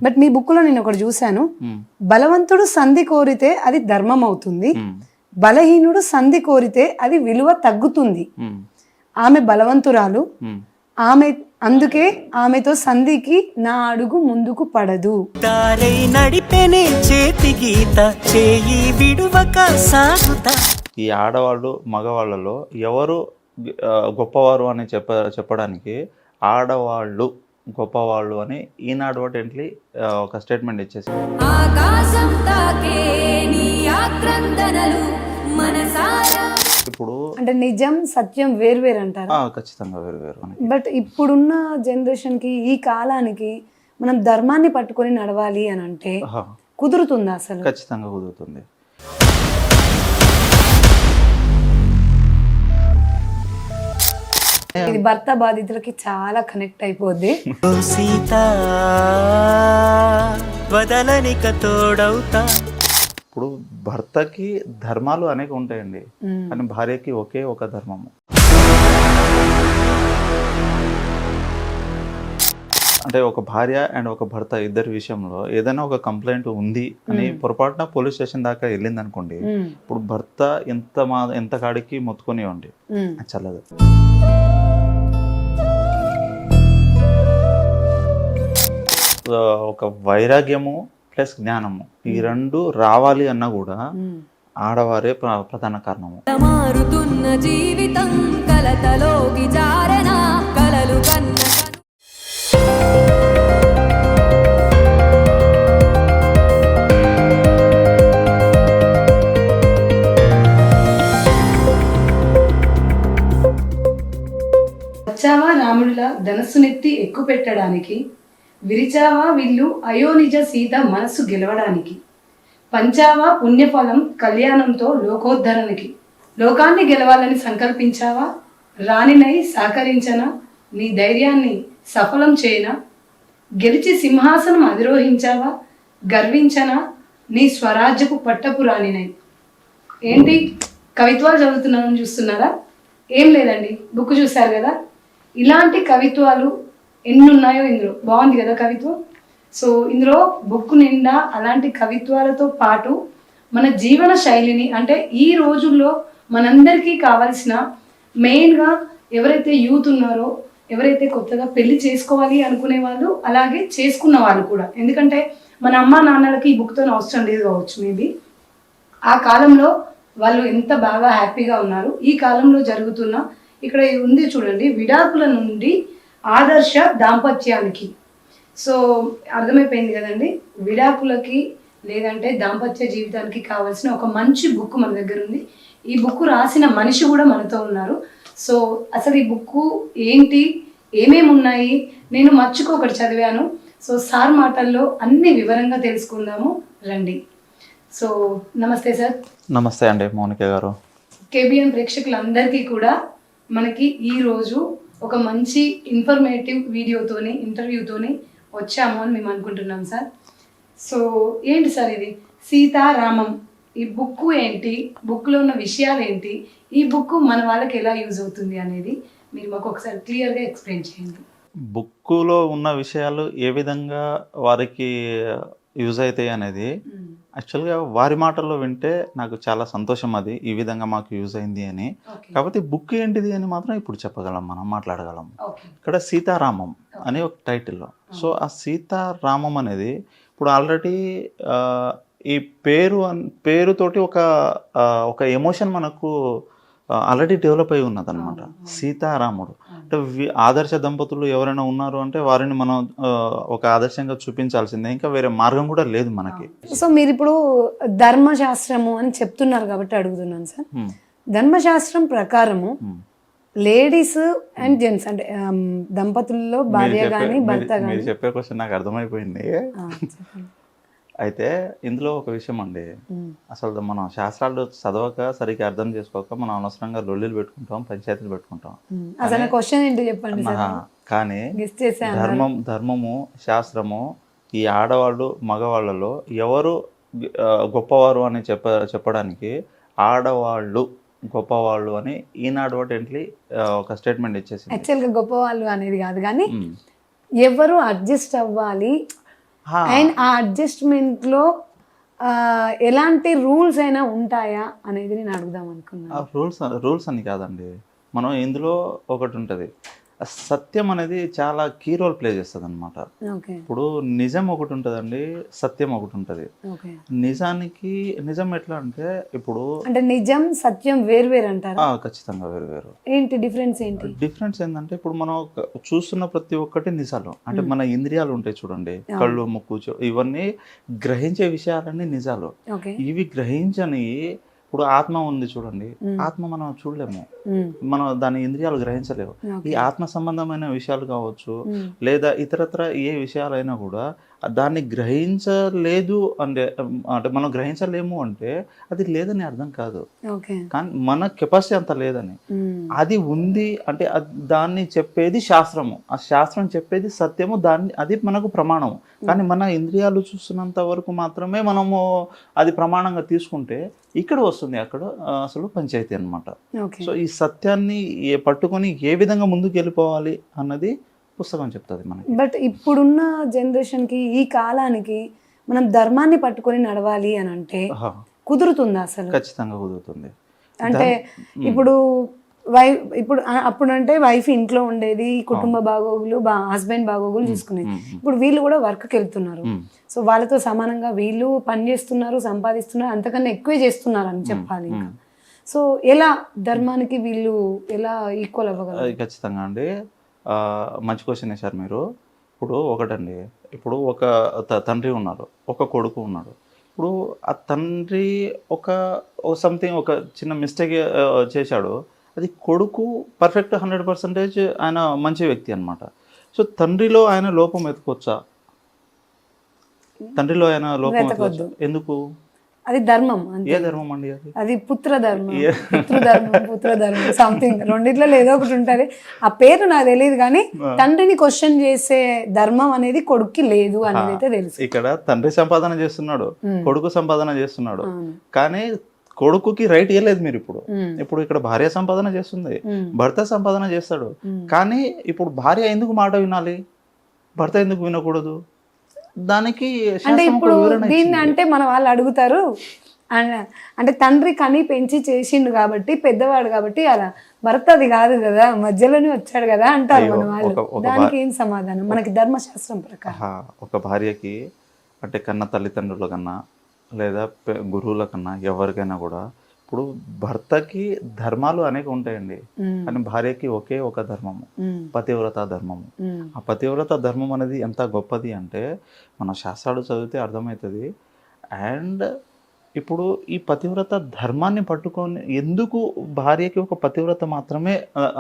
But me book లో నేను ఒకటి చూశాను, బలవంతుడు సంధి కోరితే అది ధర్మం అవుతుంది, బలహీనుడు సంధి కోరితే అది విలువ తగ్గుతుంది. ఆమె బలవంతురాలు, ఆమె అందుకే ఆమెతో సంధికి నా అడుగు ముందుకు పడదు. ఈ ఆడవాళ్ళు మగవాళ్ళలో ఎవరు గొప్పవారు అని చెప్పడానికి ఆడవాళ్ళు గొప్పవాళ్ళు అని ఈనాడు ఏంటి ఒక స్టేట్మెంట్ ఇచ్చేసి ఇప్పుడు అంటే నిజం సత్యం వేరు అంటారు. ఖచ్చితంగా వేరు. బట్ ఇప్పుడున్న జనరేషన్ కి ఈ కాలానికి మనం ధర్మాన్ని పట్టుకొని నడవాలి అని అంటే కుదురుతుందా అసలు? ఖచ్చితంగా కుదురుతుంది. ఇది భర్త బాధితులకి చాలా కనెక్ట్ అయిపోద్ది. ఇప్పుడు భర్తకి ధర్మాలు అనేక ఉంటాయండి, కానీ భార్యకి ఒకే ఒక ధర్మము. అంటే ఒక భార్య అండ్ ఒక భర్త ఇద్దరి విషయంలో ఏదైనా ఒక కంప్లైంట్ ఉంది అని పొరపాటున పోలీస్ స్టేషన్ దాకా వెళ్ళింది అనుకోండి, ఇప్పుడు భర్త ఎంత కాడికి మొత్తుకొని ఉండి చల్లదు. ఒక వైరాగ్యము ప్లస్ జ్ఞానము ఈ రెండు రావాలి అన్నా కూడా ఆడవారే ప్రధాన కారణము. జీవితం కలతలోకి జారన కలలు కన్న వచ్చావా రాముడిలా ధనస్సునెత్తి ఎక్కు పెట్టడానికి, విరిచావా విల్లు అయోనిజ సీత మనస్సు గెలవడానికి, పంచావా పుణ్యఫలం కళ్యాణంతో లోకోద్ధరణకి, లోకాన్ని గెలవాలని సంకల్పించావా, రాణినై సహకరించనా నీ ధైర్యాన్ని సఫలం చేయనా, గెలిచి సింహాసనం అధిరోహించావా, గర్వించనా నీ స్వరాజ్యపు పట్టపు రాణినై. ఏంటి కవిత్వాలు చదువుతున్నానని చూస్తున్నారా? ఏం లేదండి, బుక్ చూశారు కదా, ఇలాంటి కవిత్వాలు ఎన్ని ఉన్నాయో ఇందులో. బాగుంది కదా కవిత్వం. సో ఇందులో బుక్ నిండా అలాంటి కవిత్వాలతో పాటు మన జీవన శైలిని, అంటే ఈ రోజుల్లో మనందరికీ కావాల్సిన మెయిన్గా ఎవరైతే యూత్ ఉన్నారో, ఎవరైతే కొత్తగా పెళ్లి చేసుకోవాలి అనుకునే వాళ్ళు, అలాగే చేసుకున్న వాళ్ళు కూడా, ఎందుకంటే మన అమ్మ నాన్నలకి ఈ బుక్తో అవసరం లేదు కావచ్చు మేబీ. ఆ కాలంలో వాళ్ళు ఎంత బాగా హ్యాపీగా ఉన్నారు, ఈ కాలంలో జరుగుతున్న ఇక్కడ ఉంది చూడండి, విడాకుల నుండి ఆదర్శ దాంపత్యానికి. సో అర్థమైపోయింది కదండి, విడాకులకి లేదంటే దాంపత్య జీవితానికి కావాల్సిన ఒక మంచి బుక్ మన దగ్గర ఉంది. ఈ బుక్ రాసిన మనిషి కూడా మనతో ఉన్నారు. సో అసలు ఈ బుక్ ఏంటి, ఏమేమి ఉన్నాయి, నేను మర్చిపోకటి చదివాను. సో సార్ మాటల్లో అన్ని వివరంగా తెలుసుకుందాము రండి. సో నమస్తే సార్. నమస్తే అండి మౌనిక గారు. కేబిఎన్ ప్రేక్షకులందరికీ కూడా మనకి ఈరోజు ఒక మంచి ఇన్ఫర్మేటివ్ వీడియోతోని, ఇంటర్వ్యూతోని వచ్చాము అని మేము అనుకుంటున్నాం సార్. సో ఏంటి సార్ ఇది సీతారామం, ఈ బుక్ ఏంటి, బుక్లో ఉన్న విషయాలు ఏంటి, ఈ బుక్ మన వాళ్ళకి ఎలా యూజ్ అవుతుంది అనేది మీరు మాకు ఒకసారి క్లియర్గా ఎక్స్ప్లెయిన్ చేయండి. బుక్కులో ఉన్న విషయాలు ఏ విధంగా వారికి యూజ్ అవుతాయి అనేది యాక్చువల్గా వారి మాటల్లో వింటే నాకు చాలా సంతోషం, అది ఈ విధంగా మాకు యూజ్ అయింది అని. కాకపోతే బుక్ ఏంటిది అని మాత్రం ఇప్పుడు చెప్పగలం, మనం మాట్లాడగలం. ఇక్కడ సీతారామం అనే ఒక టైటిల్. సో ఆ సీతారామం అనేది ఇప్పుడు ఆల్రెడీ ఈ పేరుతోటి ఒక ఎమోషన్ మనకు ఆల్రెడీ డెవలప్ అయి ఉన్నది అనమాట. సీతారాముడు అంటే ఆదర్శ దంపతులు ఎవరైనా ఉన్నారు అంటే వారిని మనం ఒక ఆదర్శంగా చూపించాల్సిందే, ఇంకా వేరే మార్గం కూడా లేదు మనకి. సో మీరు ఇప్పుడు ధర్మశాస్త్రము అని చెప్తున్నారు కాబట్టి అడుగుతున్నాను సార్. ధర్మశాస్త్రం ప్రకారము లేడీస్ అండ్ జెంట్స్ అంటే దంపతుల్లో భార్య కానీ భర్త కానీ. మీరు చెప్పే క్వశ్చన్ నాకు అర్థమైపోయింది. అయితే ఇందులో ఒక విషయం అండి, అసలు మనం శాస్త్రాలు చదవక సరిగ్గా అర్థం చేసుకోక మనం అనవసరంగా లొల్లిలు పెట్టుకుంటాం, పంచాయతీలు పెట్టుకుంటాం. కానీ ధర్మము శాస్త్రము ఈ ఆడవాళ్ళు మగవాళ్ళలో ఎవరు గొప్పవారు అని చెప్పడానికి ఆడవాళ్ళు గొప్పవాళ్ళు అని ఈనాడు ఏంటి ఒక స్టేట్మెంట్ ఇచ్చేసి. యాక్చువల్గా గొప్పవాళ్ళు అనేది కాదు కానీ ఎవరు అడ్జస్ట్ అవ్వాలి హా, అండ్ ఆ అడ్జస్ట్మెంట్లో ఎలాంటి రూల్స్ అయినా ఉంటాయా అనేది నేను అడుగుదాం అనుకున్నాను. ఆ రూల్స్ అని కాదండి. మనం ఇందులో ఒకటి ఉంటుంది, సత్యం అనేది చాలా కీ రోల్ ప్లే చేస్తుంది అనమాట. ఓకే. ఇప్పుడు నిజం ఒకటి ఉంటుందండి, సత్యం ఒకటి ఉంటుంది. ఓకే. నిజం ఎట్లా అంటే ఇప్పుడు అంటే నిజం సత్యం వేరు అంటారా? ఖచ్చితంగా వేరు వేరు. ఏంటి డిఫరెన్స్ ఏంటి? డిఫరెన్స్ ఏంటంటే ఇప్పుడు మనం చూస్తున్న ప్రతి ఒక్కటి నిజాలు. అంటే మన ఇంద్రియాలు ఉంటాయి చూడండి, కళ్ళు, ముక్కు, ఇవన్నీ గ్రహించే విషయాలన్నీ నిజాలు. ఓకే. ఇవి గ్రహించని ఇప్పుడు ఆత్మ ఉంది చూడండి, ఆత్మ మనం చూడలేము, మనం దాని ఇంద్రియాలు గ్రహించలేవు. ఈ ఆత్మ సంబంధమైన విషయాలు కావచ్చు, లేదా ఇతరత్ర ఏ విషయాలైనా కూడా దాన్ని గ్రహించలేదు అంటే మనం గ్రహించలేము అంటే అది లేదని అర్థం కాదు, కానీ మన కెపాసిటీ అంత లేదని. అది ఉంది అంటే దాన్ని చెప్పేది శాస్త్రము, ఆ శాస్త్రం చెప్పేది సత్యము, అది మనకు ప్రమాణము. కానీ మన ఇంద్రియాలు చూస్తున్నంత వరకు మాత్రమే మనము అది ప్రమాణంగా తీసుకుంటే ఇక్కడ వస్తుంది, అక్కడ అసలు పంచాయతీ అనమాట. సో ఈ సత్యాన్ని పట్టుకొని ఏ విధంగా ముందుకు వెళ్ళిపోవాలి అన్నది పుస్తకం చెప్తుంది మనకి. బట్ ఇప్పుడున్న జనరేషన్కి, ఈ కాలానికి మనం ధర్మాన్ని పట్టుకొని నడవాలి అని అంటే కుదురుతుందా అసలు? ఖచ్చితంగా కుదురుతుంది. అంటే ఇప్పుడు అప్పుడంటే వైఫ్ ఇంట్లో ఉండేది, కుటుంబ బాగోగులు, హస్బెండ్ బాగోగులు చూసుకునేది. ఇప్పుడు వీళ్ళు కూడా వర్క్కి వెళ్తున్నారు, సో వాళ్ళతో సమానంగా వీళ్ళు పని చేస్తున్నారు, సంపాదిస్తున్నారు, అంతకన్నా ఎక్కువే చేస్తున్నారు అని చెప్పాలి. సో ఎలా ధర్మానికి వీళ్ళు ఎలా ఈక్వల్ అవ్వగలరు? ఖచ్చితంగా అండి, మంచి క్వశ్చన్ వేశారు మీరు. ఇప్పుడు ఒకటండి, ఇప్పుడు ఒక తండ్రి ఉన్నారు, ఒక కొడుకు ఉన్నాడు. ఇప్పుడు ఆ తండ్రి ఒక చిన్న మిస్టేక్ చేశాడు, అది కొడుకు పర్ఫెక్ట్ 100% ఆయన మంచి వ్యక్తి అనమాట. సో తండ్రిలో ఆయన లోపం ఎత్తుకోవచ్చా? తండ్రిలో ఆయన లోపం ఎత్తుకోవచ్చా? ఎందుకు? అది ధర్మం. ఏ ధర్మం అండి అది? అది పుత్ర ధర్మం సంథింగ్ రెండిట్లో ఏదో ఒకటి ఉంటుంది. ఆ పేరు నాకు తెలియదు, కానీ తండ్రిని క్వశ్చన్ చేసే ధర్మం అనేది కొడుక్కి లేదు అనేది అయితే తెలుసు. ఇక్కడ తండ్రి సంపాదన చేస్తున్నాడు, కొడుకు సంపాదన చేస్తున్నాడు, కానీ కొడుకుకి రైట్ ఇవ్వలేదు మీరు. ఇప్పుడు ఇక్కడ భార్య సంపాదన చేస్తుంది, భర్త సంపాదన చేస్తాడు, కానీ ఇప్పుడు భార్య ఎందుకు మాట వినాలి, భర్త ఎందుకు వినకూడదు? దానికి అంటే ఇప్పుడు దీన్ని అంటే మన వాళ్ళు అడుగుతారు, అంటే తండ్రి కని పెంచి చేసిండు కాబట్టి, పెద్దవాడు కాబట్టి అలా, భర్త అది కాదు కదా, మధ్యలోనే వచ్చాడు కదా అంటారు మన వాళ్ళు. దానికి ఏం సమాధానం మనకి ధర్మశాస్త్రం ప్రకారం? ఒక భార్యకి అంటే కన్నా తల్లిదండ్రుల కన్నా లేదా గురువుల కన్నా ఎవరికైనా కూడా ఇప్పుడు భర్తకి ధర్మాలు అనేక ఉంటాయండి, కానీ భార్యకి ఒకే ఒక ధర్మము, పతివ్రత ధర్మము. ఆ పతివ్రత ధర్మం అనేది ఎంత గొప్పది అంటే మన శాస్త్రాలు చదివితే అర్థమవుతుంది. అండ్ ఇప్పుడు ఈ పతివ్రత ధర్మాన్ని పట్టుకొని ఎందుకు భార్యకి ఒక పతివ్రత మాత్రమే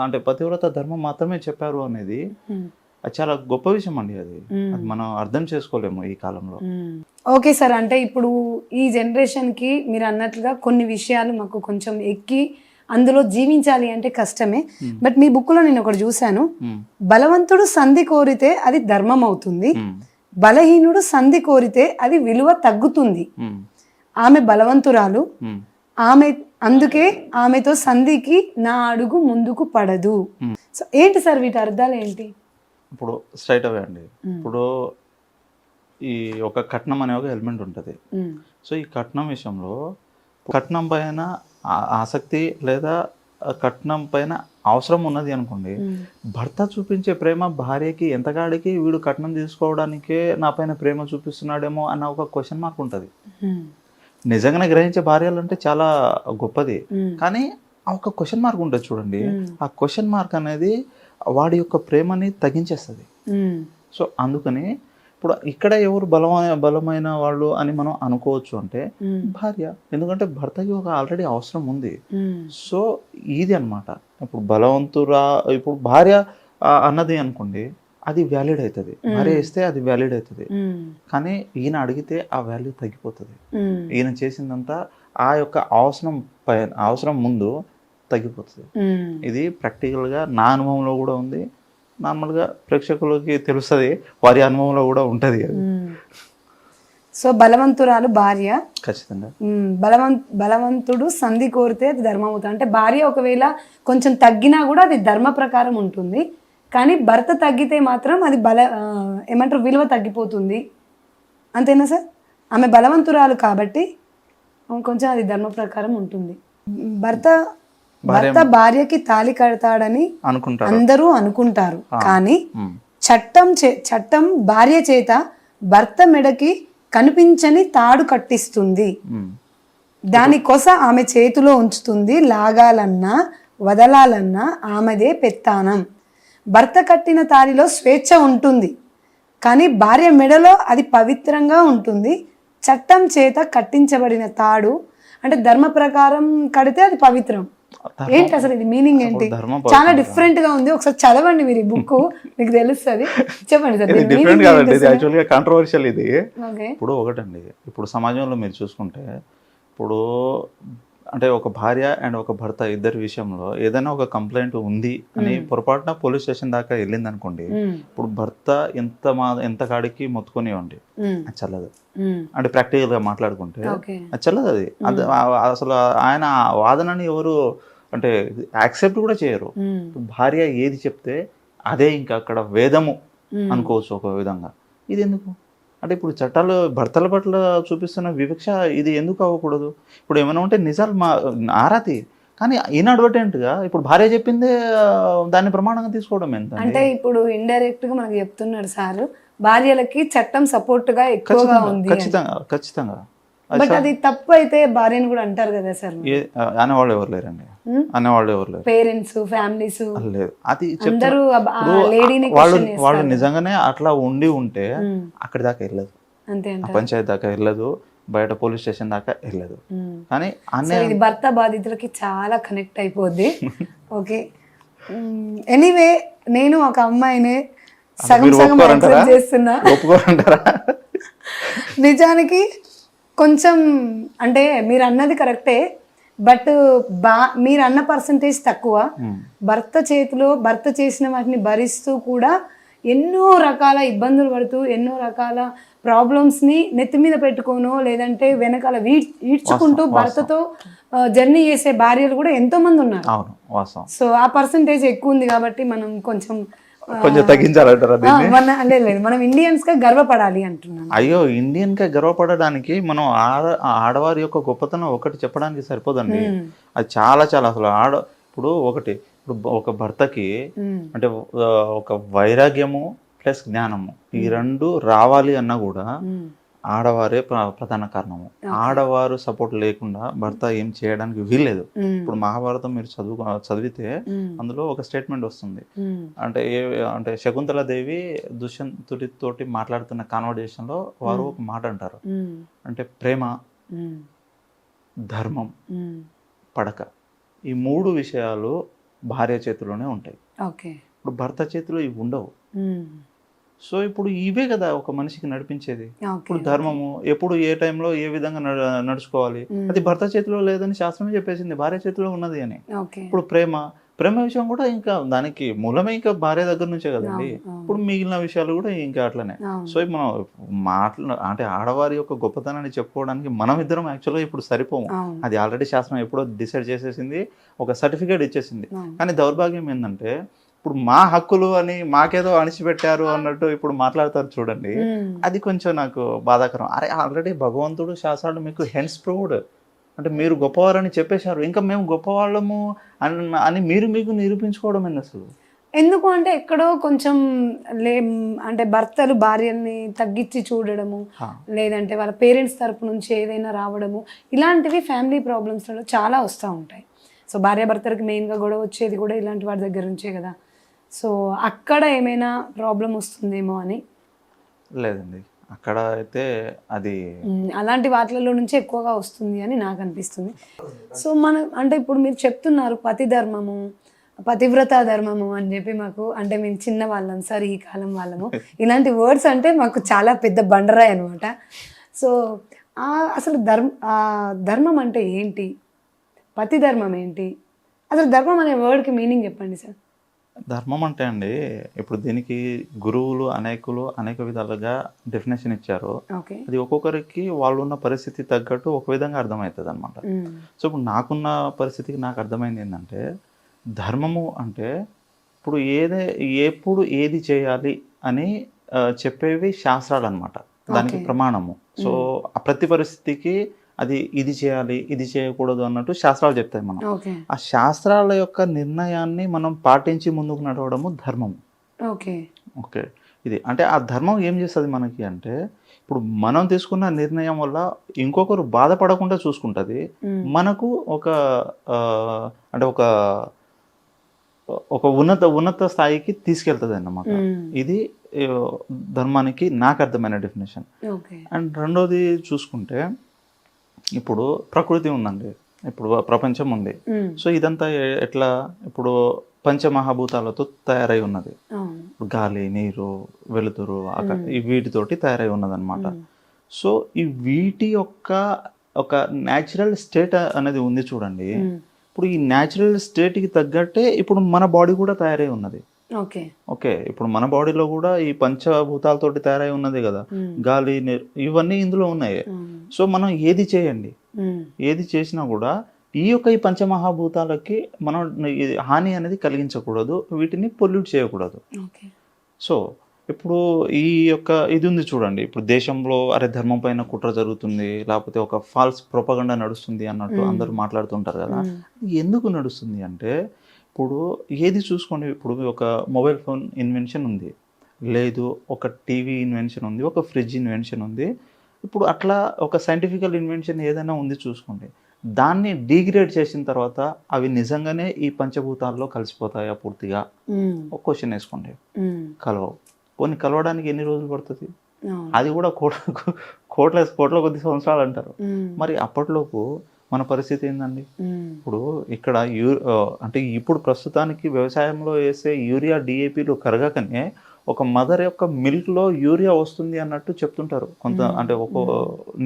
అంటే పతివ్రత ధర్మం మాత్రమే చెప్పారు అనేది అది చాలా గొప్ప విషయం అండి. అది మనం అర్థం చేసుకోలేము ఈ కాలంలో. ఓకే సార్, అంటే ఇప్పుడు ఈ జనరేషన్కి మీరు అన్నట్లుగా కొన్ని విషయాలు మాకు కొంచెం ఎక్కి అందులో జీవించాలి అంటే కష్టమే. బట్ మీ బుక్లో నేను ఒకటి చూశాను, బలవంతుడు సంధి కోరితే అది ధర్మం అవుతుంది, బలహీనుడు సంధి కోరితే అది విలువ తగ్గుతుంది, ఆమె బలవంతురాలు, అందుకే ఆమెతో సంధికి నా అడుగు ముందుకు పడదు. సో ఏంటి సార్ వీటి అర్థాలు ఏంటి? ఇప్పుడు స్ట్రైట్ అవే అండి, ఇప్పుడు ఈ ఒక కట్నం అనే ఒక ఎలిమెంట్ ఉంటుంది. సో ఈ కట్నం విషయంలో కట్నం పైన ఆసక్తి లేదా కట్నం పైన అవసరం ఉన్నది అనుకోండి, భర్త చూపించే ప్రేమ భార్యకి ఎంతకాడికి వీడు కట్నం తీసుకోవడానికే నా పైన ప్రేమ చూపిస్తున్నాడేమో అన్న ఒక క్వశ్చన్ మార్క్ ఉంటుంది. నిజంగానే గ్రహించే భార్యలు అంటే చాలా గొప్పది, కానీ ఆ ఒక క్వశ్చన్ మార్క్ ఉంటుంది చూడండి, ఆ క్వశ్చన్ మార్క్ అనేది వాడి యొక్క ప్రేమని తగ్గించేస్తుంది. సో అందుకని ఇప్పుడు ఇక్కడ ఎవరు బలమైన వాళ్ళు అని మనం అనుకోవచ్చు అంటే భార్య, ఎందుకంటే భర్తకి ఒక ఆల్రెడీ అవసరం ఉంది. సో ఇది అన్నమాట. ఇప్పుడు ఇప్పుడు భార్య అన్నది అనుకోండి, అది వ్యాలిడ్ అవుతుంది, భార్య ఇస్తే అది వ్యాలిడ్ అవుతుంది, కానీ ఈయన అడిగితే ఆ వాల్యూ తగ్గిపోతుంది. ఈయన చేసిందంతా ఆ యొక్క అవసరం ముందు తగ్గిపోతుంది. ఇది ప్రాక్టికల్గా నా అనుభవంలో కూడా ఉంది, నార్మల్గా ప్రేక్షకులకి తెలుస్తుంది, వారి అనుభవంలో కూడా ఉంటుంది అది. సో బలవంతురాలు భార్య, ఖచ్చితంగా బలవంతుడు సంధి కోరితే అది ధర్మం అవుతుంది. అంటే భార్య ఒకవేళ కొంచెం తగ్గినా కూడా అది ధర్మ ప్రకారం ఉంటుంది, కానీ భర్త తగ్గితే మాత్రం అది ఏమంటారు విలువ తగ్గిపోతుంది అంతేనా సార్? ఆమె బలవంతురాలు కాబట్టి కొంచెం అది ధర్మ ప్రకారం ఉంటుంది. భర్త భార్యకి తాళి కడతాడని అనుకుంటారు అందరూ అనుకుంటారు, కానీ చట్టం భార్య చేత భర్త మెడకి కనిపించని తాడు కట్టిస్తుంది. దానికోసం ఆమె చేతిలో ఉంచుతుంది. లాగాలన్నా వదలాలన్నా ఆమెదే పెత్తానం. భర్త కట్టిన తాళిలో స్వేచ్ఛ ఉంటుంది, కానీ భార్య మెడలో అది పవిత్రంగా ఉంటుంది. చట్టం చేత కట్టించబడిన తాడు అంటే ధర్మ ప్రకారం కడితే అది పవిత్రం. ఏంటి అసలు ఇది మీనింగ్ ఏంటి? చాలా డిఫరెంట్ గా ఉంది. ఒకసారి చదవండి మీరు ఈ బుక్, మీకు తెలుస్తుంది. చెప్పండి సార్. డిఫరెంట్ కాదండి, ఇది యాక్చువల్గా కాంట్రవర్షియల్. ఇది ఇప్పుడు ఒకటండి, ఇప్పుడు సమాజంలో మీరు చూసుకుంటే ఇప్పుడు అంటే ఒక భార్య అండ్ ఒక భర్త ఇద్దరి విషయంలో ఏదైనా ఒక కంప్లైంట్ ఉంది అని పొరపాటున పోలీస్ స్టేషన్ దాకా వెళ్ళింది అనుకోండి, ఇప్పుడు భర్త ఎంత కాడికి మొత్తుకునివ్వండి అది చల్లదు. అంటే ప్రాక్టికల్ గా మాట్లాడుకుంటే అది చల్లదు. అది అసలు ఆయన వాదనని ఎవరు అంటే యాక్సెప్ట్ కూడా చేయరు. భార్య ఏది చెప్తే అదే ఇంకా అక్కడ వేదము అనుకోవచ్చు ఒక విధంగా. ఇది ఎందుకు అంటే ఇప్పుడు చట్టాలు భర్తల పట్ల చూపిస్తున్న వివక్ష ఇది ఎందుకు అవ్వకూడదు? ఇప్పుడు ఏమైనా ఉంటే నిజాలు ఆరాతి, కానీ ఇన్అడ్వర్టెంట్గా ఇప్పుడు భార్య చెప్పిందే దాన్ని ప్రమాణంగా తీసుకోవడం ఎంత అంటే ఇప్పుడు ఇండైరెక్ట్ గా మనకు చెప్తున్నాడు సార్, భార్యలకి చట్టం సపోర్ట్ గా ఎక్కువగా ఉంది. ఖచ్చితంగా బట్ అది తప్పు అయితే భార్యను కూడా అంటారు కదా సార్. అనేవాళ్ళు ఎవరు లేరండి, అనేవాళ్ళు ఎవరు లేరు. పేరెంట్స్ ఫ్యామిలీస్ లేదు, అది అందరూ వాళ్ళు నిజంగానే అట్లా ఉంటే అక్కడి దాకా వెళ్ళదు, పంచాయతీ దాకా వెళ్ళదు, బయట పోలీస్ స్టేషన్ దాకా వెళ్ళదు. కానీ ఇది భర్త బాధితులకి చాలా కనెక్ట్ అయిపోద్ది. ఓకే, ఎనీవే నేను ఒక అమ్మాయిని సగం సగం యాక్సెప్ట్ చేస్తున్నా. ఒప్పుకోరంటారా? నిజానికి కొంచెం అంటే మీరు అన్నది కరెక్టే, బట్ మీరు అన్న పర్సంటేజ్ తక్కువ. భర్త చేసిన వాటిని భరిస్తూ కూడా ఎన్నో రకాల ఇబ్బందులు పడుతూ ఎన్నో రకాల ప్రాబ్లమ్స్ని నెత్తి మీద పెట్టుకోను లేదంటే వెనకాల ఈడ్చుకుంటూ భర్తతో జర్నీ చేసే భార్యలు కూడా ఎంతో మంది ఉన్నారు. సో ఆ పర్సంటేజ్ ఎక్కువ ఉంది కాబట్టి మనం కొంచెం తగ్గించాలంటారా? లేదు, మనం ఇండియన్స్ గా గర్వపడాలి అంటున్నాను. అయ్యో, ఇండియన్ గా గర్వపడడానికి మనం ఆడవారి యొక్క గొప్పతనం ఒకటి చెప్పడానికి సరిపోదండి. అది చాలా చాలా అసలు ఇప్పుడు ఒక భర్తకి అంటే ఒక వైరాగ్యము ప్లస్ జ్ఞానము ఈ రెండు రావాలి అన్నా కూడా ఆడవారే ప్రధాన కారణము. ఆడవారు సపోర్ట్ లేకుండా భర్త ఏం చేయడానికి వీల్లేదు. ఇప్పుడు మహాభారతం మీరు చదివితే అందులో ఒక స్టేట్మెంట్ వస్తుంది. అంటే శకుంతలాదేవి దుష్యంతుడితోటి మాట్లాడుతున్న కాన్వర్జేషన్ లో వారు ఒక మాట అంటారు, అంటే ప్రేమ, ధర్మం, పడక ఈ మూడు విషయాలు భార్య చేతిలోనే ఉంటాయి. ఇప్పుడు భర్త చేతిలో ఇవి ఉండవు. సో ఇప్పుడు ఇవే కదా ఒక మనిషికి నడిపించేది. ఇప్పుడు ధర్మము ఎప్పుడు ఏ టైంలో ఏ విధంగా నడుచుకోవాలి అది భర్త చేతిలో లేదని శాస్త్రమే చెప్పేసింది, భార్య చేతిలో ఉన్నది అని. ఇప్పుడు ప్రేమ విషయం కూడా ఇంకా దానికి మూలమే ఇంకా భార్య దగ్గర నుంచే కదండి. ఇప్పుడు మిగిలిన విషయాలు కూడా ఇంకా అట్లనే. సో మనం అంటే ఆడవారి యొక్క గొప్పతనాన్ని చెప్పుకోవడానికి మనం ఇద్దరం యాక్చువల్గా ఇప్పుడు సరిపోము. అది ఆల్రెడీ శాస్త్రం ఎప్పుడో డిసైడ్ చేసేసింది, ఒక సర్టిఫికేట్ ఇచ్చేసింది. కానీ దౌర్భాగ్యం ఏంటంటే ఇప్పుడు మా హక్కులు అని మాకేదో అణిచిపెట్టారు అన్నట్టు ఇప్పుడు మాట్లాడతారు చూడండి, అది కొంచెం నాకు బాధాకరం. అరే ఆల్రెడీ భగవంతుడు శాస్త్రాలు మీకు హెన్స్ ప్రూవ్డ్, అంటే మీరు గొప్పవారని చెప్పేశారు, ఇంకా మేము గొప్పవాళ్ళము అని మీకు నిరూపించుకోవడం ఏంది అసలు? ఎందుకు అంటే ఎక్కడో కొంచెం అంటే భర్తలు భార్యల్ని తగ్గించి చూడడము, లేదంటే వాళ్ళ పేరెంట్స్ తరపు నుంచి ఏదైనా రావడము, ఇలాంటివి ఫ్యామిలీ ప్రాబ్లమ్స్లో చాలా వస్తూ ఉంటాయి. సో భార్యాభర్తలకి మెయిన్గా గొడవ వచ్చేది కూడా ఇలాంటి వాటి దగ్గర నుంచే కదా. సో అక్కడ ఏమైనా ప్రాబ్లం వస్తుందేమో అని. లేదండి, అక్కడ అయితే అది అలాంటి వాటిలలో నుంచి ఎక్కువగా వస్తుంది అని నాకు అనిపిస్తుంది. సో అంటే ఇప్పుడు మీరు చెప్తున్నారు పతి ధర్మము, పతివ్రత ధర్మము అని చెప్పి మాకు, అంటే మేము చిన్న వాళ్ళం సార్, ఈ కాలం వాళ్ళము, ఇలాంటి వర్డ్స్ అంటే మాకు చాలా పెద్ద బండరాయి అనమాట. సో అసలు ధర్మం అంటే ఏంటి, పతి ధర్మం ఏంటి, అసలు ధర్మం అనే వర్డ్కి మీనింగ్ చెప్పండి సార్. ధర్మం అంటే అండి, ఇప్పుడు దీనికి గురువులు అనేక విధాలుగా డెఫినేషన్ ఇచ్చారు. అది ఒక్కొక్కరికి వాళ్ళు ఉన్న పరిస్థితి తగ్గట్టు ఒక విధంగా అర్థమవుతుంది అనమాట. సో ఇప్పుడు నాకున్న పరిస్థితికి నాకు అర్థమైంది ఏంటంటే, ధర్మము అంటే ఇప్పుడు ఎప్పుడు ఏది చేయాలి అని చెప్పేవి శాస్త్రాలు అనమాట. దానికి ప్రమాణము. సో ఆ ప్రతి పరిస్థితికి అది ఇది చేయాలి ఇది చేయకూడదు అన్నట్టు శాస్త్రాలు చెప్తాయి. మనం ఓకే ఆ శాస్త్రాల యొక్క నిర్ణయాన్ని మనం పాటించి ముందుకు నడవడము ధర్మము. ఓకే ఓకే, ఇది అంటే ఆ ధర్మం ఏం చేస్తుంది మనకి అంటే, ఇప్పుడు మనం తీసుకున్న నిర్ణయం వల్ల ఇంకొకరు బాధపడకుండా చూసుకుంటుంది. మనకు ఒక అంటే ఒక ఒక ఉన్నత స్థాయికి తీసుకెళ్తుంది అన్నమాట. ఇది ఆ, ధర్మానికి నాకు అర్థమైన డెఫినేషన్. ఓకే అండ్ రెండోది చూసుకుంటే, ఇప్పుడు ప్రకృతి ఉందండి, ఇప్పుడు ప్రపంచం ఉంది. సో ఇదంతా ఎట్లా, ఇప్పుడు పంచమహాభూతాలతో తయారై ఉన్నది. ఇప్పుడు గాలి, నీరు, వెలుతురు, ఈ వీటితోటి తయారై ఉన్నదన్నమాట. సో ఈ వీటి యొక్క ఒక న్యాచురల్ స్టేట్ అనేది ఉంది చూడండి. ఇప్పుడు ఈ న్యాచురల్ స్టేట్కి తగ్గట్టే ఇప్పుడు మన బాడీ కూడా తయారై ఉన్నది. ఓకే ఓకే, ఇప్పుడు మన బాడీలో కూడా ఈ పంచభూతాలతోటి తయారై ఉన్నది కదా, గాలి, నీరు, ఇవన్నీ ఇందులో ఉన్నాయి. సో మనం ఏది చేయండి, ఏది చేసినా కూడా ఈ పంచమహాభూతాలకి మనం హాని అనేది కలిగించకూడదు, వీటిని పొల్యూట్ చేయకూడదు. సో ఇప్పుడు ఇది ఉంది చూడండి, ఇప్పుడు దేశంలో అరే ధర్మం పైన కుట్ర జరుగుతుంది, లేకపోతే ఒక ఫాల్స్ ప్రొపగండా నడుస్తుంది అన్నట్టు అందరూ మాట్లాడుతుంటారు కదా. ఎందుకు నడుస్తుంది అంటే, ఇప్పుడు ఏది చూసుకోండి, ఇప్పుడు ఒక మొబైల్ ఫోన్ ఇన్వెన్షన్ ఉంది, లేదు ఒక టీవీ ఇన్వెన్షన్ ఉంది, ఒక ఫ్రిడ్జ్ ఇన్వెన్షన్ ఉంది. ఇప్పుడు అట్లా ఒక సైంటిఫికల్ ఇన్వెన్షన్ ఏదైనా ఉంది చూసుకోండి, దాన్ని డీగ్రేడ్ చేసిన తర్వాత అవి నిజంగానే ఈ పంచభూతాల్లో కలిసిపోతాయా పూర్తిగా? ఒక క్వశ్చన్ వేసుకోండి. కలవవు. కొన్ని కలవడానికి ఎన్ని రోజులు పడుతుంది? అది కూడా కోట్ల కొద్ది సంవత్సరాలు అంటారు. మరి అప్పట్లోపు మన పరిస్థితి ఏందండి? ఇప్పుడు ఇక్కడ అంటే ఇప్పుడు ప్రస్తుతానికి వ్యవసాయంలో వేసే యూరియా, డిఏపిలు కరగకనే ఒక మదర్ యొక్క మిల్క్లో యూరియా వస్తుంది అన్నట్టు చెప్తుంటారు కొంత, అంటే ఒక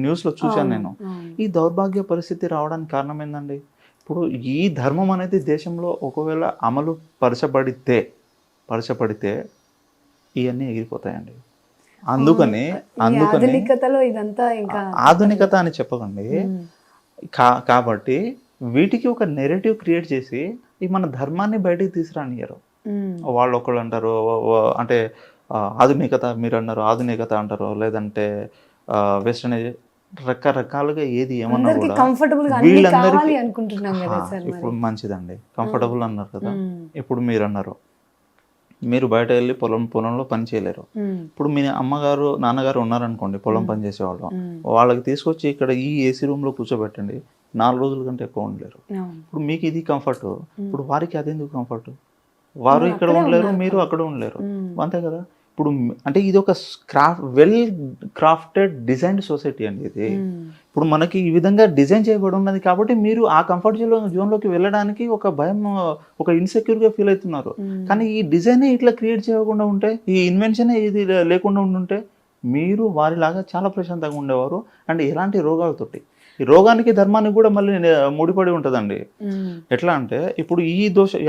న్యూస్లో చూశాను నేను. ఈ దౌర్భాగ్య పరిస్థితి రావడానికి కారణం ఏందండి? ఇప్పుడు ఈ ధర్మం అనేది దేశంలో ఒకవేళ అమలు పరచబడితే ఇవన్నీ ఎగిరిపోతాయండి. అందుకని ఆధునికత అని చెప్పకండి. కాబట్టి వీటికి ఒక నెరేటివ్ క్రియేట్ చేసి ఈ మన ధర్మాన్ని బయటికి తీసుకురానియరు. వాళ్ళు ఒకళ్ళు అంటారు అంటే ఆధునికత, మీరు అన్నారు ఆధునికత అంటారు, లేదంటే వెస్టర్నైజ్, రకరకాలుగా ఏది ఏమన్నా కూడా వీళ్ళందరికీ ఇప్పుడు మంచిదండి. కంఫర్టబుల్ అన్నారు కదా. ఇప్పుడు మీరు అన్నారు మీరు బయట వెళ్ళి పొలంలో పని చేయలేరు. ఇప్పుడు మీ అమ్మగారు, నాన్నగారు ఉన్నారనుకోండి పొలం పని చేసేవాళ్ళు, వాళ్ళకి తీసుకొచ్చి ఇక్కడ ఈ ఏసీ రూమ్ లో కూర్చోబెట్టండి, 4 రోజుల కంటే ఎక్కువ ఉండలేరు. ఇప్పుడు మీకు ఇది కంఫర్ట్, ఇప్పుడు వారికి అదెందుకు కంఫర్ట్? వారు ఇక్కడ ఉండలేరు, మీరు అక్కడ ఉండలేరు, అంతే కదా. ఇప్పుడు అంటే ఇది ఒక వెల్ క్రాఫ్టెడ్ డిజైన్డ్ సొసైటీ అండి ఇది. ఇప్పుడు మనకి ఈ విధంగా డిజైన్ చేయబడి ఉన్నది కాబట్టి మీరు ఆ కంఫర్ట్ జోన్లోకి వెళ్ళడానికి ఒక భయం, ఒక ఇన్సెక్యూర్గా ఫీల్ అవుతున్నారు. కానీ ఈ డిజైనే ఇట్లా క్రియేట్ చేయకుండా ఉంటే, ఈ ఇన్వెన్షనే ఇది లేకుండా ఉండుంటే మీరు వారిలాగా చాలా ప్రశాంతంగా ఉండేవారు. అండ్ ఎలాంటి రోగాలతోటి, ఈ రోగానికి ధర్మానికి కూడా మళ్ళీ ముడిపడి ఉంటుందండి. ఎట్లా అంటే ఇప్పుడు ఈ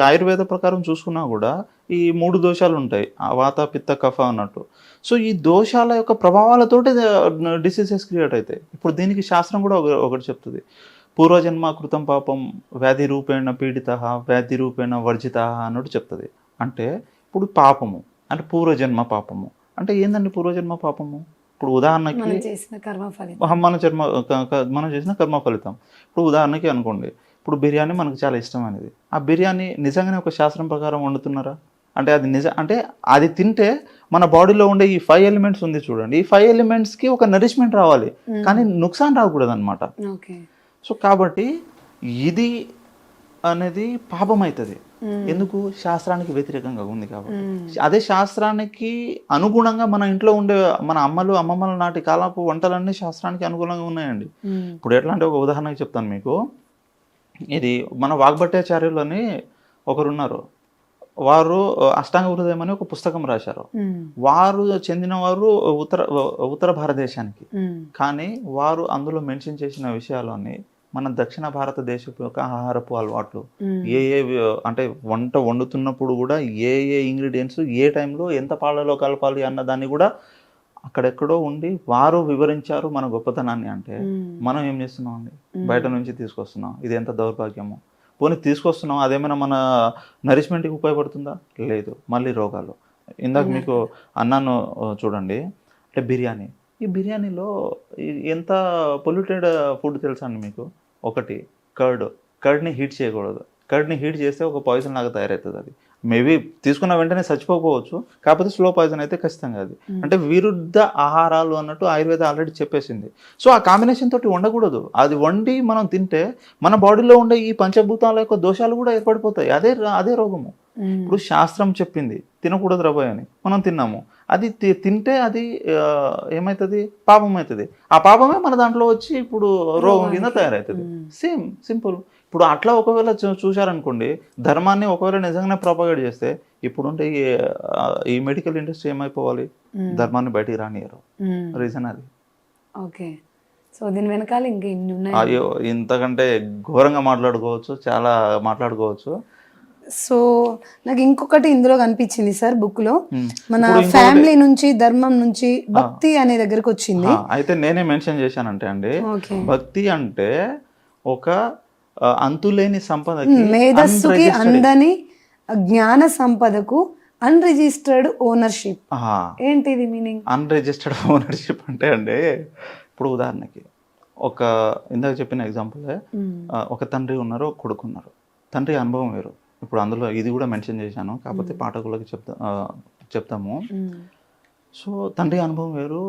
ఆయుర్వేద ప్రకారం చూసుకున్నా కూడా ఈ 3 దోషాలు ఉంటాయి, వాత, పిత్త, కఫ అన్నట్టు. సో ఈ దోషాల యొక్క ప్రభావాలతోటి డిసీజెస్ క్రియేట్ అవుతాయి. ఇప్పుడు దీనికి శాస్త్రం కూడా ఒకటి చెప్తుంది, పూర్వజన్మ కృతం పాపం వ్యాధి రూపేణ పీడిత వ్యాధి రూపేణ వర్జిత అన్నట్టు చెప్తుంది. అంటే ఇప్పుడు పాపము అంటే పూర్వజన్మ పాపము అంటే ఏందండి? పూర్వజన్మ పాపము ఇప్పుడు ఉదాహరణకి మనం చేసిన కర్మ ఫలితం. ఇప్పుడు ఉదాహరణకి అనుకోండి, ఇప్పుడు బిర్యానీ మనకు చాలా ఇష్టమైనది, ఆ బిర్యానీ నిజంగానే ఒక శాస్త్రం ప్రకారం వండుతున్నారా అంటే అది అంటే అది తింటే మన బాడీలో ఉండే ఈ 5 ఎలిమెంట్స్ ఉంది చూడండి, ఈ 5 ఎలిమెంట్స్కి ఒక నరిష్మెంట్ రావాలి, కానీ నుక్సాన్ రాకూడదు అనమాట. సో కాబట్టి ఇది అనేది పాపం అవుతుంది. ఎందుకు? శాస్త్రానికి వ్యతిరేకంగా ఉంది కాబట్టి. అదే శాస్త్రానికి అనుగుణంగా మన ఇంట్లో ఉండే మన అమ్మమ్మల నాటి కాలపు వంటలన్నీ శాస్త్రానికి అనుగుణంగా ఉన్నాయండి. ఇప్పుడు ఎట్లా అంటే ఒక ఉదాహరణకి చెప్తాను మీకు. ఇది మన వాగ్భట్టాచార్యులు అని ఒకరున్నారు, వారు అష్టాంగ హృదయం అని ఒక పుస్తకం రాశారు. వారు చెందినవారు ఉత్తర భారతదేశానికి, కానీ వారు అందులో మెన్షన్ చేసిన విషయాలన్నీ మన దక్షిణ భారతదేశపు యొక్క ఆహారపు అలవాట్లు, అంటే వంట వండుతున్నప్పుడు కూడా ఏ ఇంగ్రీడియంట్స్ ఏ టైంలో ఎంత పాలలో కలపాలి అన్న దాన్ని కూడా అక్కడెక్కడో ఉండి వారు వివరించారు మన గొప్పతనాన్ని. అంటే మనం ఏం చేస్తున్నాం అండి? బయట నుంచి తీసుకొస్తున్నాం. ఇది ఎంత దౌర్భాగ్యము. పోనీ తీసుకొస్తున్నాం, అదేమైనా మన నరిష్మెంట్కి ఉపయోగపడుతుందా? లేదు, మళ్ళీ రోగాలు. ఇందాక మీకు అన్నాను చూడండి, అంటే బిర్యానీ, ఈ బిర్యానీలో ఎంత పొల్యూటెడ్ ఫుడ్ తెలుసా అండి మీకు? ఒకటి కర్డ్ని హీట్ చేయకూడదు. కర్డ్ని హీట్ చేస్తే ఒక పాయిజన్ లాగా తయారవుతుంది. అది మేబీ తీసుకున్న వెంటనే చచ్చిపోకపోవచ్చు, కాకపోతే స్లో పాయిజన్ అయితే ఖచ్చితంగా అది. అంటే విరుద్ధ ఆహారాలు అన్నట్టు ఆయుర్వేద ఆల్రెడీ చెప్పేసింది. సో ఆ కాంబినేషన్ తోటి వండకూడదు. అది వండి మనం తింటే మన బాడీలో ఉండే ఈ పంచభూతాల యొక్క దోషాలు కూడా ఏర్పడిపోతాయి. అదే రోగము. ఇప్పుడు శాస్త్రం చెప్పింది తినకూడదు రబాయ్ అని, మనం తిన్నాము. అది తింటే అది ఏమవుతుంది? పాపం అవుతుంది. ఆ పాపమే మన దాంట్లో వచ్చి ఇప్పుడు రోగం కింద తయారవుతుంది. సింపుల్. ఇప్పుడు అట్లా ఒకవేళ చూశారనుకోండి, ధర్మాన్ని ఒకవేళ నిజంగానే ప్రాపగేట్ చేస్తే ఇప్పుడుంటే ఈ మెడికల్ ఇండస్ట్రీ ఏమైపోవాలి? ధర్మాన్ని బయటికి రానియరు. రీజన్ అది. ఓకే. సో దీని వెనకాల ఇంకా ఇన్ని ఉన్నాయి. అయ్యో, ఇంతకంటే ఘోరంగా మాట్లాడుకోవచ్చు, చాలా మాట్లాడుకోవచ్చు. సో నాకు ఇంకొకటి ఇందులో కనిపించింది సార్ బుక్ లో, మన ఫ్యామిలీ నుంచి, ధర్మం నుంచి భక్తి అనే దగ్గరకు వచ్చింది. అయితే నేనే మెన్షన్ చేశానంటే అండి, భక్తి అంటే ఒక అంతులేని సంపదకి, మేధస్సుకి అందని జ్ఞాన సంపదకు అన్రిజిస్టర్డ్ ఓనర్షిప్. ఏంటిది మీనింగ్? అన్రిజిస్టర్డ్ ఓనర్షిప్ అంటే అండి, ఇప్పుడు ఉదాహరణకి ఇందాక చెప్పిన ఎగ్జాంపుల్, ఒక తండ్రి ఉన్నారు, ఒక కొడుకు ఉన్నారు. తండ్రి అనుభవం వేరు. ఇప్పుడు అందులో ఇది కూడా మెన్షన్ చేశాను, కాకపోతే పాఠకులకి చెప్తాము. సో తండ్రి అనుభవం వేరు,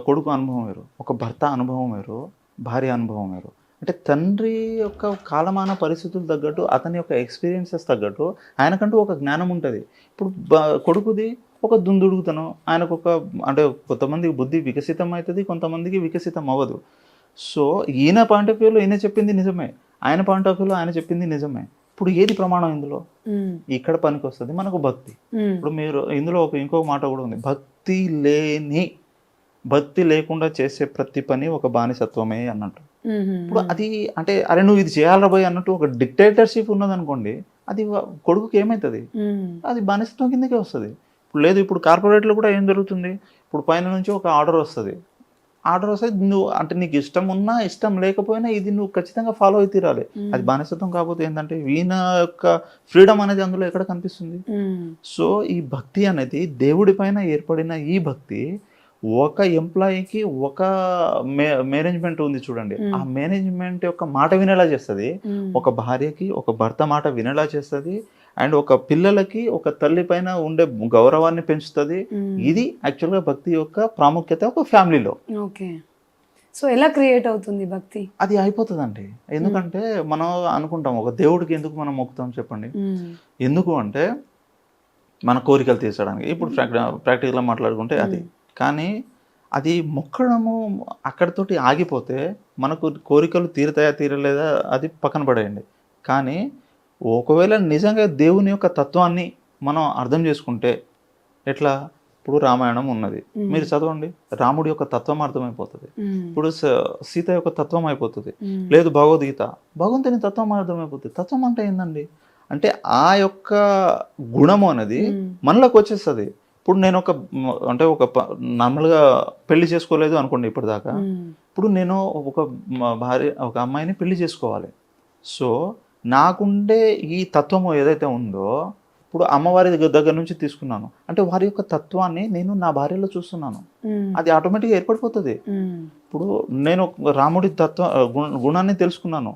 కొడుకు అనుభవం వేరు, ఒక భర్త అనుభవం వేరు, భార్య అనుభవం వేరు. అంటే తండ్రి యొక్క కాలమాన పరిస్థితులు తగ్గట్టు, అతని యొక్క ఎక్స్పీరియన్సెస్ తగ్గట్టు ఆయనకంటూ ఒక జ్ఞానం ఉంటుంది. ఇప్పుడు కొడుకుది ఒక దుందుడుగుతనం, ఆయనకు అంటే కొంతమందికి బుద్ధి వికసితం అవుతుంది, కొంతమందికి వికసితం అవ్వదు. సో ఈయన పాయింట్ ఆఫ్ వ్యూలో ఈయన చెప్పింది నిజమే, ఆయన పాయింట్ ఆఫ్ వ్యూలో ఆయన చెప్పింది నిజమే. ఇప్పుడు ఏది ప్రమాణం ఇందులో? ఇక్కడ పనికి వస్తుంది మనకు భక్తి. ఇప్పుడు మీరు ఇందులో ఇంకొక మాట కూడా ఉంది, భక్తి లేకుండా చేసే ప్రతి పని ఒక బానిసత్వమే అన్నట్టు. ఇప్పుడు అది అంటే అరే నువ్వు ఇది చేయాలరా పోయి అన్నట్టు ఒక డిక్టేటర్షిప్ ఉన్నదనుకోండి, అది కొడుకుకి ఏమవుతుంది? అది బానిసత్వం కిందకే వస్తుంది. ఇప్పుడు లేదు, ఇప్పుడు కార్పొరేట్లో కూడా ఏం జరుగుతుంది, ఇప్పుడు పైన నుంచి ఒక ఆర్డర్ వస్తుంది, నువ్వు అంటే నీకు ఇష్టం ఉన్నా ఇష్టం లేకపోయినా ఇది నువ్వు ఖచ్చితంగా ఫాలో అయితే తీరాలి. అది బానిసత్వం కాకపోతే ఏంటంటే వీణ యొక్క ఫ్రీడమ్ అనేది అందులో ఎక్కడ కనిపిస్తుంది? సో ఈ భక్తి అనేది దేవుడి పైన ఏర్పడిన ఈ భక్తి ఒక ఎంప్లాయీకి ఒక మేనేజ్మెంట్ ఉంది చూడండి, ఆ మేనేజ్మెంట్ యొక్క మాట వినేలా చేస్తుంది, ఒక భార్యకి ఒక భర్త మాట వినేలా చేస్తుంది, అండ్ ఒక పిల్లలకి ఒక తల్లి పైన ఉండే గౌరవాన్ని పెంచుతుంది. ఇది యాక్చువల్గా భక్తి యొక్క ప్రాముఖ్యత ఒక ఫ్యామిలీలో. ఓకే. సో ఎలా క్రియేట్ అవుతుంది భక్తి? అది అయిపోతుందండి. ఎందుకంటే మనం అనుకుంటాం ఒక దేవుడికి ఎందుకు మనం మొక్కుతాం చెప్పండి? ఎందుకు అంటే మన కోరికలు తీర్చడానికి. ఇప్పుడు ప్రాక్టికల్గా మాట్లాడుకుంటే అది, కానీ అది మొక్కడము అక్కడితోటి ఆగిపోతే మనకు కోరికలు తీరుతాయా తీరలేదా అది పక్కన పడేయండి. కానీ ఒకవేళ నిజంగా దేవుని యొక్క తత్వాన్ని మనం అర్థం చేసుకుంటే ఎట్లా? ఇప్పుడు రామాయణం ఉన్నది, మీరు చదవండి, రాముడి యొక్క తత్వం అర్థమైపోతుంది. ఇప్పుడు సీత యొక్క తత్వం అయిపోతుంది. లేదు భగవంతుని తత్వం అర్థమైపోతుంది. తత్వం అంటే ఏందండి అంటే ఆ యొక్క గుణము అనేది మనలోకి వచ్చేస్తుంది. ఇప్పుడు నేను ఒక నార్మల్గా పెళ్లి చేసుకోలేదు అనుకోండి ఇప్పటిదాకా, ఇప్పుడు నేను ఒక అమ్మాయిని పెళ్లి చేసుకోవాలి. సో నాకుండే ఈ తత్వము ఏదైతే ఉందో, ఇప్పుడు అమ్మవారి దగ్గర నుంచి తీసుకున్నాను అంటే వారి యొక్క తత్వాన్ని నేను నా భార్యలో చూస్తున్నాను, అది ఆటోమేటిక్గా ఏర్పడిపోతుంది. ఇప్పుడు నేను రాముడి గుణాన్ని తెలుసుకున్నాను,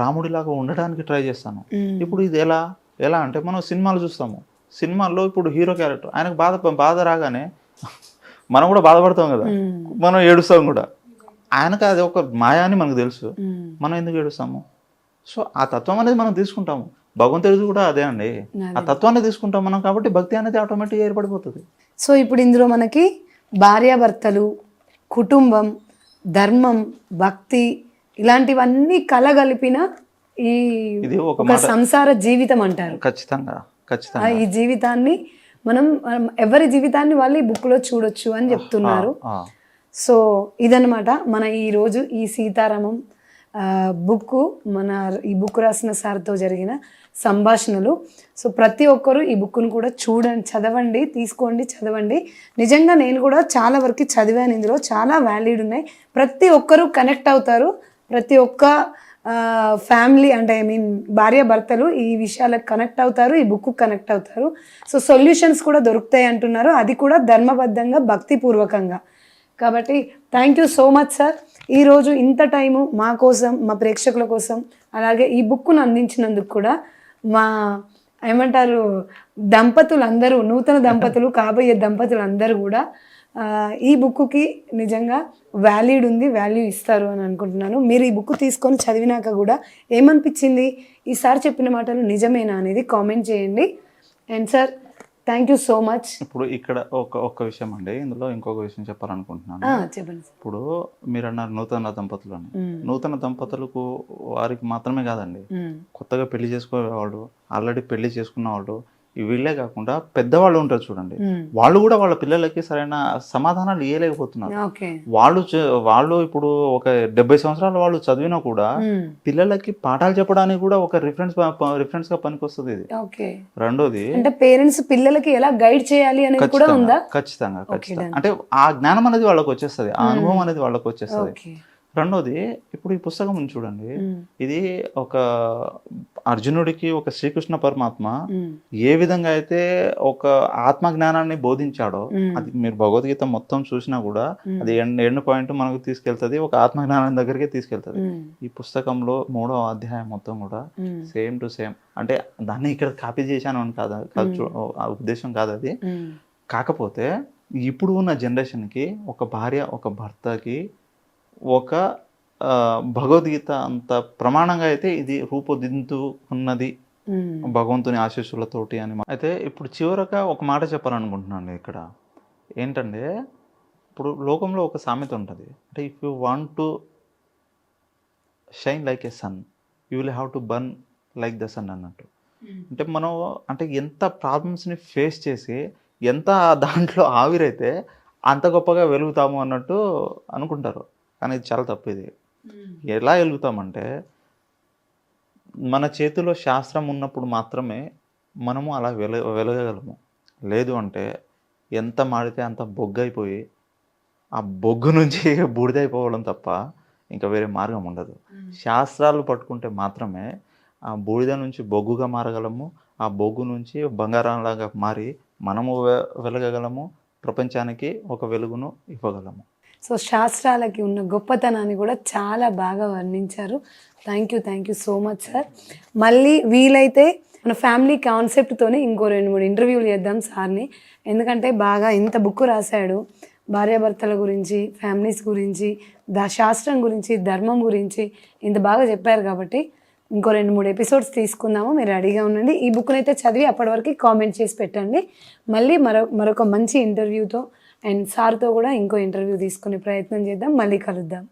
రాముడిలాగా ఉండడానికి ట్రై చేస్తాను. ఇప్పుడు ఇది ఎలా అంటే మనం సినిమాలు చూస్తాము, సినిమాల్లో ఇప్పుడు హీరో క్యారెక్టర్ ఆయనకు బాధ రాగానే మనం కూడా బాధపడతాం కదా, మనం ఏడుస్తాం కూడా. ఆయనకు అది ఒక మాయా అని మనకు తెలుసు, మనం ఎందుకు ఏడుస్తాము? సో ఆ తత్వం అనేది మనం తీసుకుంటాము. భగవంతుడిది కూడా అదే అండి, ఆ తత్వాన్ని తీసుకుంటాం మనం, కాబట్టి భక్తి అనేది ఆటోమేటిక్గా ఏర్పడిపోతుంది. సో ఇప్పుడు ఇందులో మనకి భార్యాభర్తలు, కుటుంబం, ధర్మం, భక్తి ఇలాంటివన్నీ కలగలిపిన ఇది ఒక సంసార జీవితం అంటారు. ఖచ్చితంగా. ఈ జీవితాన్ని మనం ఎవరి జీవితాన్ని వాళ్ళు ఈ బుక్ లో చూడొచ్చు అని చెప్తున్నారు. సో ఇదన్నమాట మన ఈరోజు ఈ సీతారామం బుక్, మన ఈ బుక్ రాసిన సార్తో జరిగిన సంభాషణలు. సో ప్రతి ఒక్కరూ ఈ బుక్ను కూడా చదవండి, తీసుకోండి, చదవండి. నిజంగా నేను కూడా చాలా వరకు చదివాను, ఇందులో చాలా వాల్యూడ్ ఉన్నాయి. ప్రతి ఒక్కరూ కనెక్ట్ అవుతారు, ప్రతి ఒక్క ఫ్యామిలీ అంటే భార్యాభర్తలు ఈ విషయాలకు కనెక్ట్ అవుతారు, ఈ బుక్ కనెక్ట్ అవుతారు. సో సొల్యూషన్స్ కూడా దొరుకుతాయి అంటున్నారు, అది కూడా ధర్మబద్ధంగా భక్తిపూర్వకంగా. కాబట్టి thank you so much sir. ఈరోజు ఇంత టైము మా కోసం, మా ప్రేక్షకుల కోసం, అలాగే ఈ బుక్ను అందించినందుకు కూడా మా ఏమంటారు దంపతులు అందరూ, నూతన దంపతులు, కాబోయే దంపతులు అందరూ కూడా ఈ బుక్కి నిజంగా వాల్యూ ఇస్తారు అని అనుకుంటున్నాను. మీరు ఈ బుక్ తీసుకొని చదివినాక కూడా ఏమనిపించింది, ఈసారి చెప్పిన మాటలు నిజమేనా అనేది కామెంట్ చేయండి. And sir thank you so much. ఇప్పుడు ఇక్కడ ఒక్క విషయం అండి, ఇందులో ఇంకొక విషయం చెప్పాలనుకుంటున్నాను. చెప్పండి. ఇప్పుడు మీరు అన్నారు నూతన దంపతులు అని. నూతన దంపతులకు వారికి మాత్రమే కాదండి, కొత్తగా పెళ్లి చేసుకోవాళ్ళు, ఆల్రెడీ పెళ్లి చేసుకున్న వాళ్ళు, వీళ్ళే కాకుండా పెద్దవాళ్ళు ఉంటారు చూడండి, వాళ్ళు కూడా వాళ్ళ పిల్లలకి సరైన సమాధానాలు ఇవ్వలేకపోతున్నారు. వాళ్ళు ఇప్పుడు ఒక 70 సంవత్సరాల వాళ్ళు చదివినా కూడా పిల్లలకి పాఠాలు చెప్పడానికి కూడా ఒక రిఫరెన్స్ గా పనికొస్తుంది ఇది. రెండోది అంటే పేరెంట్స్ పిల్లలకి ఎలా గైడ్ చేయాలి అనేది కూడా ఉందా? ఖచ్చితంగా. అంటే ఆ జ్ఞానం అనేది వాళ్ళకి వచ్చేస్తుంది, ఆ అనుభవం అనేది వాళ్ళకి వచ్చేస్తుంది. రెండోది, ఇప్పుడు ఈ పుస్తకం ఉంది చూడండి, ఇది ఒక అర్జునుడికి ఒక శ్రీకృష్ణ పరమాత్మ ఏ విధంగా అయితే ఒక ఆత్మ జ్ఞానాన్ని బోధించాడో, అది మీరు భగవద్గీత మొత్తం చూసినా కూడా అది ఎండ్ పాయింట్ మనకు తీసుకెళ్తుంది, ఒక ఆత్మ జ్ఞానం దగ్గరికి తీసుకెళ్తుంది. ఈ పుస్తకంలో 3వ అధ్యాయం మొత్తం కూడా సేమ్ టు సేమ్, అంటే దాన్ని ఇక్కడ కాపీ చేశాను అని కాదు, ఉద్దేశం కాదు అది. కాకపోతే ఇప్పుడు ఉన్న జనరేషన్కి ఒక భార్య ఒక భర్తకి ఒక భగవద్గీత అంత ప్రమాణంగా అయితే ఇది రూపుదిద్దుకున్నది భగవంతుని ఆశీస్సులతోటి అని. అయితే ఇప్పుడు చివరగా ఒక మాట చెప్పాలనుకుంటున్నాను ఇక్కడ. ఏంటంటే ఇప్పుడు లోకంలో ఒక సామెత ఉంటుంది, అంటే if you want to shine like a sun you will have to burn like the sun అన్నట్టు. అంటే మనం అంటే ఎంత ప్రాబ్లమ్స్ని ఫేస్ చేసి ఎంత దాంట్లో ఆవిరైతే అంత గొప్పగా వెలుగుతాము అన్నట్టు అనుకుంటారు, కానీ ఇది చాలా తప్పు. ఇది ఎలా వెలుగుతామంటే మన చేతిలో శాస్త్రం ఉన్నప్పుడు మాత్రమే మనము అలా వెలగగలము. లేదు అంటే ఎంత మాడితే అంత బొగ్గైపోయి ఆ బొగ్గు నుంచి బూడిదైపోవడం తప్ప ఇంకా వేరే మార్గం ఉండదు. శాస్త్రాలు పట్టుకుంటే మాత్రమే ఆ బూడిద నుంచి బొగ్గుగా మారగలము, ఆ బొగ్గు నుంచి బంగారంలాగా మారి మనము వెలగగలము, ప్రపంచానికి ఒక వెలుగును ఇవ్వగలము. సో శాస్త్రాలకి ఉన్న గొప్పతనాన్ని కూడా చాలా బాగా వర్ణించారు. Thank you so much sir. మళ్ళీ వీలైతే మన ఫ్యామిలీ కాన్సెప్ట్తోనే ఇంకో 2-3 ఇంటర్వ్యూలు చేద్దాం సార్ని. ఎందుకంటే బాగా ఇంత బుక్ రాశాడు, భార్యాభర్తల గురించి, ఫ్యామిలీస్ గురించి, శాస్త్రం గురించి, ధర్మం గురించి ఇంత బాగా చెప్పారు. కాబట్టి ఇంకో 2-3 ఎపిసోడ్స్ తీసుకుందాము. మీరు రెడీగా ఉండండి. ఈ బుక్ని అయితే చదివి అప్పటి వరకు కామెంట్ చేసి పెట్టండి. మళ్ళీ మరొక మంచి ఇంటర్వ్యూతో అండ్ సార్తో కూడా ఇంకో ఇంటర్వ్యూ తీసుకునే ప్రయత్నం చేద్దాం. మళ్ళీ కలుద్దాం.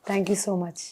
Thank you so much.